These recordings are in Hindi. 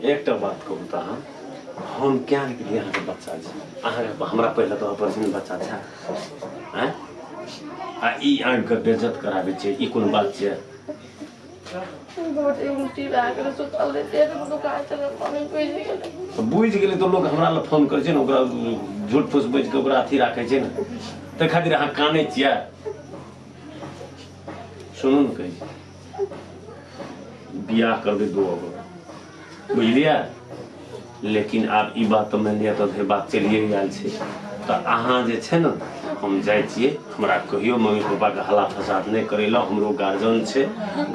एक बात कहूँ तो हम क्या के लिए अहाँके बच्चा छै हमरा पहले तो ऑपरेशन बच्चा था हैं आ ई आँख के बेइज्जत कराबे छै ई कोन बात छै बहुत उल्टी लाग रहा सुतल रे पेट में दुखा चले पानी पी गेले बुझ गेले तो लोग हमरा ल फोन करे छै न ओकरा झूठ फूस बज के ओकरा अथी राखे छै न त खातिर अहाँ कानै छियै सुनू न कहि बियाह कर दे 2 अगस्त बुझलिए लेकिन आब ई बात तो मान लिया तो बात चलिए आयल छै तो अहाँ जे छै न हम जाय छियै हमरा कहियो मम्मी पापा के हल्ला फसाद नहीं करेला हमरो गार्जियन छै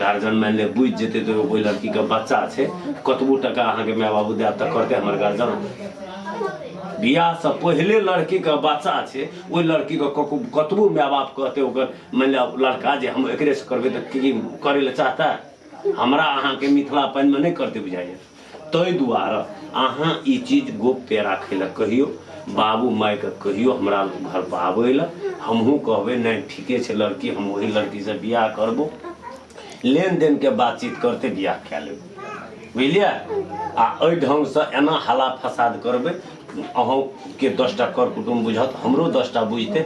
गार्जियन मान ले बुझ जेते तो कोई लड़की के बच्चा छै कतबो टका अहाँ के माय बाबू दे त करते हमर गार्जियन बियाह से पहले लड़की के बच्चा छै ओई लड़की के कतबो माय बाप कहते ओकर मान ले लड़का जे हम एकरे से करबे त की करे ले चाहता हमरा अहाँ के मिथिलापन में नहीं करते बुझाइए तै दुआरे अहाँ ई चीज गोप्य राखे ला कहियो बाबू माय के कहियो हमरा घर पर आबे ला हमहू कहबे नहीं ठीके छै लड़की हम वही लड़की से बियाह करबो लेन देन के बातचीत करते बियाह कै लेब बुझलिए आ एहि ढंग से एना हला फसाद करबे अहों के 10टा कर कुटुंब बुझत हमरो 10टा बुझते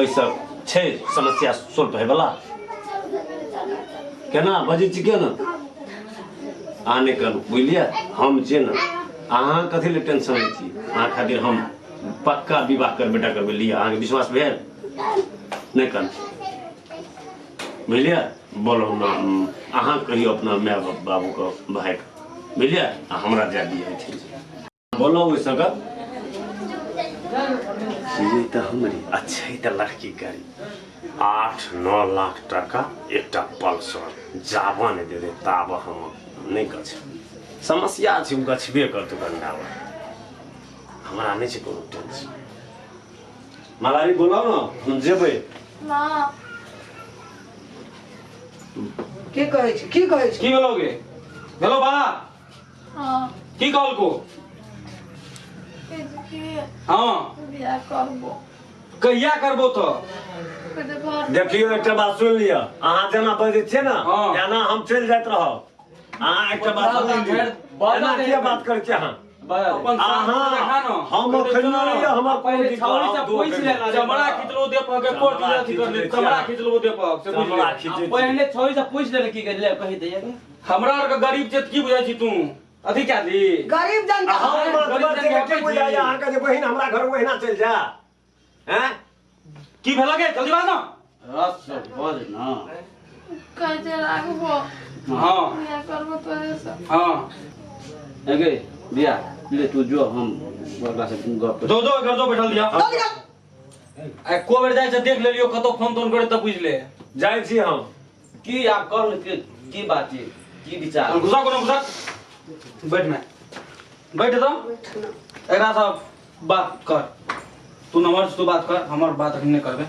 ऐसा छै समस्या सोल्व होय वाला केना बजै छी के न आने करू बुझलिए हम जे न अहाँ कथी ले टेंशन लै छी अहाँ खातिर हम पक्का विवाह कर बेटा करबे लिए अहाँ के विश्वास भेल नहीं कर बुझलिए बोलो ना अहाँ कहियो अपना माय बाबू को भाई बुझलिए हमरा दे दिए ठीक बोलो ओइ सका ये तो हमारी अच्छा ही तो लड़की गाड़ी 8-9 लाख टका एकटा पल्सर जावा ने दे दे ताब हम नहीं कर समस्या छै गछबे करते गंडावा हमरा नहीं छै कोनो टेंशन मलारी बोलाओ ना हम जेबै ना की कहै छी की बोलोगे हेलो बा हां की कहल को हां बियाह करबो कहिया करबो तो देखियो एकटा बात सुन लिया अहाँ जना बजै छियै ना एना हम चल जात रहो अहाँ एकटा बात सुन लिया एना किया बात करै छी अहाँ अपन हम खन्ना रहिए हमर कोई छौरी से पूछ लेना चमड़ा खिचलो दे पके कोट दिया थी कर दे चमड़ा खिचलो दे पक से बुझ ले पहले छौरी से पूछ लेना की कर ले कहि दे हमरा और के गरीब चेत की बुझाई छी तू अथी क्या दी गरीब जनता हम मतलब के बुझाई अहाँ के जे बहिन हमरा घर ओहिना चल जा हैं की भेल गे जल्दी बाज ना रस बोल ना कैसे राखबो हां बियाह करबो तोरे से हां एगे बिया ले तू जो हम बगला से गप जो घर जो बैठल दिया आ को बेर जाय से देख लेलियो कतो फोन तोन करे त बुझ ले जाय छी हम की आप कर की बात है की विचार घुसा कोनो घुसा बैठ ना बैठ तो एकरा सब बात कर तू नंबर से तू बात कर हमर बात हम नहीं करबे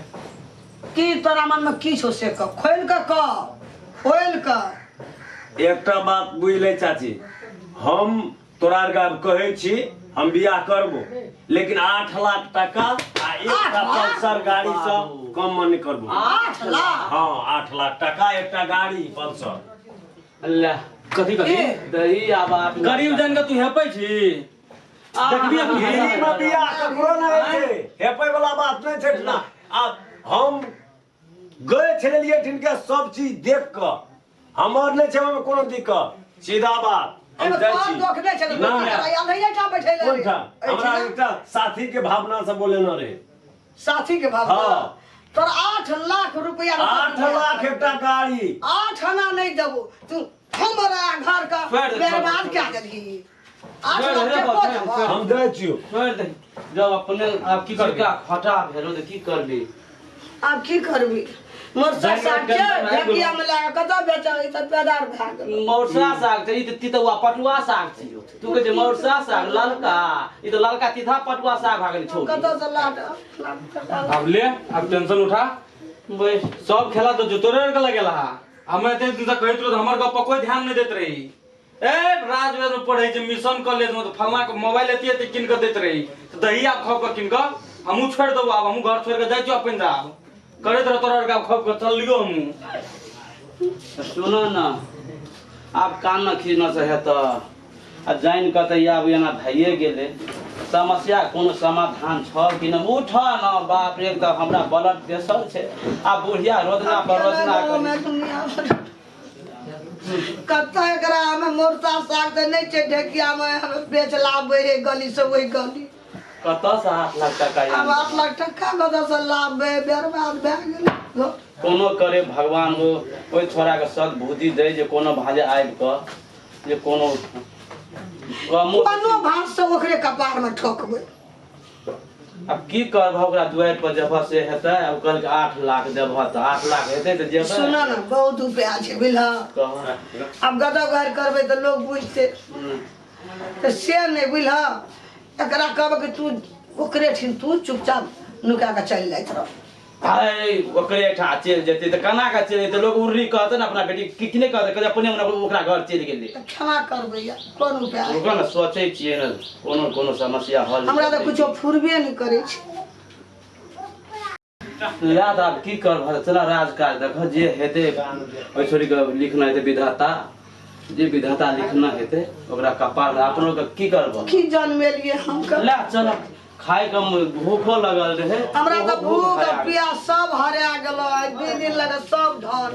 की तोरा मन में की छौ से खोल के एकटा बात बुझ ले चाची हम तोरा आर कहे छी हम बियाह करबो लेकिन 8 लाख टका आ एकटा पल्सर गाड़ी से कम में नहीं करबो 8 लाख हां 8 लाख टका एकटा गाड़ी पल्सर अल्लाह कथी दही आ बात गरीब जन के तू हेपै छी देखबी ई में बियाह ककरो नहीं छै हेपै वाला बात नहीं छै ना अब हम गए छलिए ठिनके सब चीज देख के हमर नहीं छै में कोनो दिक्कत सीधा बात हम जाय छी दोखने छै नहीं टा बैठे ले हमरा एकटा साथी के भावना से बोले न रे साथी के भावना हां तोर 8 लाख रुपया 8 लाख एकटा गाड़ी 8 आना नहीं देबो तू हमरा घर का बर्बाद क्या देली 8 लाख हम दे छियो छोड़ दे जब अपने आप की कर का फटा भेलो त की करबी अब की करबी मोरसा साग के ढकिया में लगा कत बेचै त पैदार भा गेल मौरसा साग त ई त वा पटुआ साग छै तू कहे मौरसा साग ललका ई तो ललका तीधा पटुआ साग भा गेल छौ कत से लाट अब ले अब टेंशन उठा बे सब खेला तो जो तोरे के लगेला हमें ते दिन से कहत रहो हमर गप कोई ध्यान नहीं देत रही ए राजवेद में पढ़ै छै मिशन कॉलेज में तो फलमा के मोबाइल एतिए त किन के देत रही तो दही आप खाओ के किन के हमहू छोड़ देबो अब हमहू घर छोड़ के जाय छी अपन जाब करत रह तोरा का खाओ के चल लियो हमहू सुनो ना आप कान न खींचना चाहे तो आ जान के त आब एना भइए गेलै समस्या कोनो समाधान छ कि न उठ न बाप रे त हमरा ब्लड प्रेशर छै आ बुढ़िया रोजना पर रोजना में दुनिया कत्ता एकरा में मोरसा साग त नहीं छै ढेकिया में बेच लाबे रे गली से वही गली कत से 8 लाख टका अब 8 लाख टका कत से लाबे बर्बाद भए गेलै कोनो करे भगवान वो ओइ छोरा के सद्बुद्धि दे जे कोनो भाजे आबि क जे कोनो भात से ओकरे कपार में ठोकबै अब की करब ओकरा दुआर पर जेबह से हेतै अब कल के 8 लाख देबह त 8 लाख हेतै त जेबह सुन न बहुत उपाय छै बुझल अब गदा घर करबै त लोग बुझते त से नहीं बुझल एकरा कहब कि तू ओकरे ठिन तू चुपचाप नुका के चल जाइत रह आय ओकरे ठा चल जेतै त कना का चल जेतै लोग उर्री कहतै न अपना बेटी कितने कहतै कि अपने ओकरा घर चल गेलै क्षमा करबै यार कोन उपाय ओकरा न सोचै छियै न कोनो समस्या हल हमरा त कुछो फुरबे नहीं करै छै याद आब की करब चला राजकाज देख जे हेतै ओइ छोरी के लिखना हेतै विधाता जे विधाता लिखना हेतै ओकरा कपार अपनो के की करब की जन्मेलिए हम ला चल खाए के भूखो लगल रहे हमरा त भूख प्यास सब हरा गेलो आज 2 दिन लगे सब धर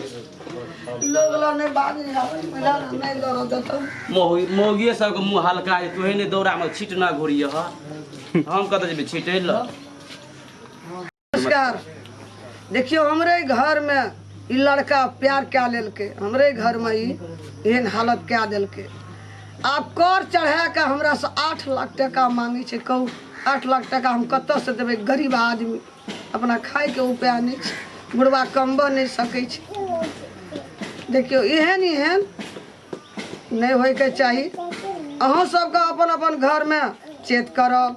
लोग ला नहीं बाजी मिला नहीं लड़ देतो मोगिए सब के मुंह हल्का है तोहे ने दौरा में छीट ना घोरिए ह हम कत जेबे छीटे ल नमस्कार देखियो हमरे घर में ई लड़का प्यार क्या लेलके हमरे घर में ई एहन हालत क्या देलके आप कर चढ़ा के हमरा से 8 लाख टका मांगे छे कहू 8 लाख टका हम कत से देबे गरीब आदमी अपना खाए के उपाय नहीं छे बुढ़वा कमबो नहीं सकै छे देखियो एहन नहीं होय के चाही अहाँ सबके अपन अपन घर में चेत करब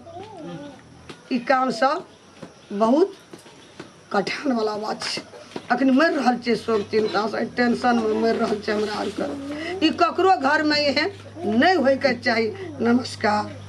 ई काम सब बहुत कठिन वाला बात छे अखन मर रहल छे सब चिंता से टेंशन में मर रहल छे हमरा आर कर ई ककरो घर में एहन नहीं होय के चाही नमस्कार।